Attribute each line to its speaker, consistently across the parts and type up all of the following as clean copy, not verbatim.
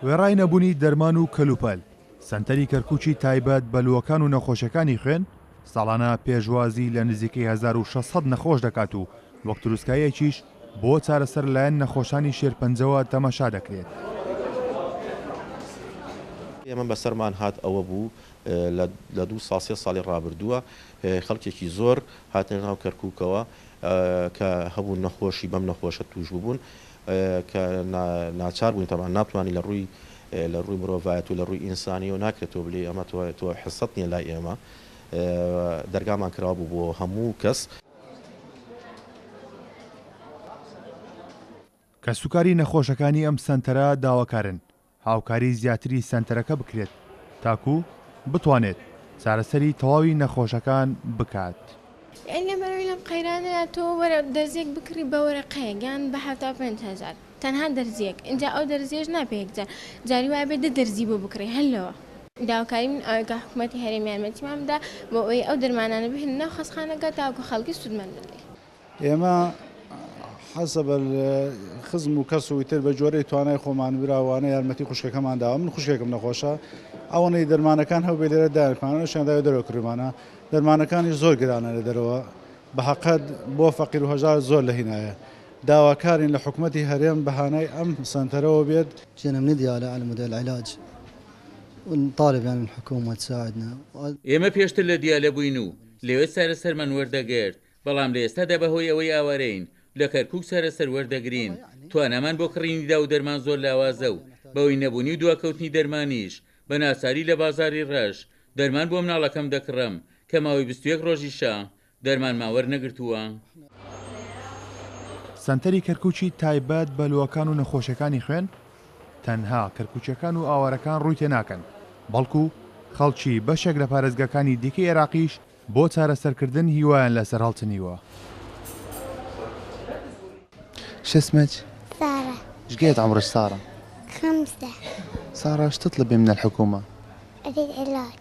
Speaker 1: وێڕای نەبوونی دەرمان و کەلوپەل سەنتەری کەرکووکی تایبەت بەلووەکان و نەخۆشەکانی خوێن ساڵانە پێشوازی لە نزیکەی 1600 نەخۆش دەکات و وەک دروستکایەکیش بۆ چارەسەر لایەن نەخۆشانی شێرپەنجەوە تەماشا دەکرێت.
Speaker 2: ئێمە بەسەرمان هات ئەوە بوو لە 2 ساڵ 3 ساڵی ڕابردووە خەڵکێکی زۆر هاتنە ناو کەرکووکەوە کە هەبوو نەخۆشی بەم نەخۆشە توش بوون کە ناچار بووین تەمان ناتوانانی لە ڕووی مرۆڤایەت و لە ڕووی ئینسانی و ناکرێتەوە بڵێ ئەمە تۆ حسەت نییە لای ئێمە دەرگامان کراوە بوو بۆ هەموو کەس.
Speaker 1: کە سوکاری نەخۆشەکانی ئەم سەنتەرە داواکارن هاوکاری زیاتری سەنتەرەکە بکرێت تاکو بتوانێت چارەسەری تەواوی نەخۆشەکان بکات.
Speaker 3: لە بەرەوەی لەم قەیرانەیە تۆ وەرە دەرزێک بکڕی بە وەرەقەیە گیان بە 75,000 تەنها دەرزیەک اینجا ئەو دەرزێش ناپێک جاری وایە بێت دەرزی بۆ بکڕی هەلەوە. داواکاری من ئەوەیە کە حکوومەتی هەرێمی یارمەتیمان بدە بۆ ئەوەی ئەو دەرمانانە بهێنە ناو خەستخانەکە تاکو خەڵکی سوودمەند بێت.
Speaker 4: ئێمە حەسەب خزم و کەس و تر بە جۆرەی توانای خۆمان براوانە یارمەتی خوشکەکەمان داوە من خوشکێکم نەخۆشە ئەوەی دەرمانەکان هەو بێ لێرە دایکمانە شانداوی دەرەوە کڕمانە دەرمانەکانی زۆر گرانە لە دەرەوە بە حەقەت بۆ فەقیر و هەژار زۆر لە هینایە داواکارین لە حکوومەتی هەرێم بەهانەی ئەم سنتەرەوە بێت.
Speaker 5: جينا بندي على مدى العلاج ونطالب يعني الحكومة تساعدنا.
Speaker 6: ئێمە پێشتر لە دیالە بووین و لەوێ سەرەسەرمان وەردەگرت بەڵام لە ئێستادا بەهۆی ئەوەی ئاوارەین لە کەرکووک سەرەسەر وەردەگرین توانامان بۆ کڕینیدا و دەرمان زۆر لاوازە و بەوەی نەبوونی و دواکەوتنی دەرمانیش بە ناساری لە بازاری ڕەش دەرمان بۆ مناڵەکەم دەکڕم کە ماوەی 21 ڕۆژیشە دەرمان ماوەەر نەگرتووە.
Speaker 1: سەنتەری کەرکووکی تایبەت بەلووەکان و نەخۆشەکانی خوێن تەنها کەرکووچەکان و ئاوارەکان ڕووی تێناکەن بەڵکو خەڵکی بەشێک لە پارێزگاکانی دیکەی عێراقیش بۆ چارەسەرکردن هیوایان لەسەر هەڵچنیوە.
Speaker 7: شو اسمك؟
Speaker 8: سارة.
Speaker 7: ايش قد عمرك سارة؟
Speaker 8: 5.
Speaker 7: سارة ايش تطلبي من الحكومة؟
Speaker 8: أريد علاج.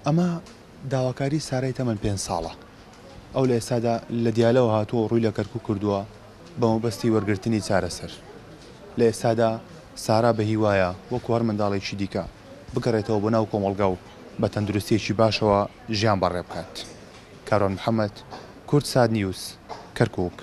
Speaker 7: أما داواکاری سارەی تەمەن 5 ساڵە ئەو لە ئێستادا لە دیالەوە هاتووە ڕووی لە کەرکووک کردووە بە مەبەستی وەرگرتنی چارەسەر لە ئێستادا سارا بە هیوایە وەکو هەر منداڵێکی دیکە بگەڕێتەوە بۆ ناو کۆمەڵگا و بە تەندروستیەکی باشەوە ژیان بەڕێ بکات. کارۆن محەممەد کورد ساد نیوز کەرکووک.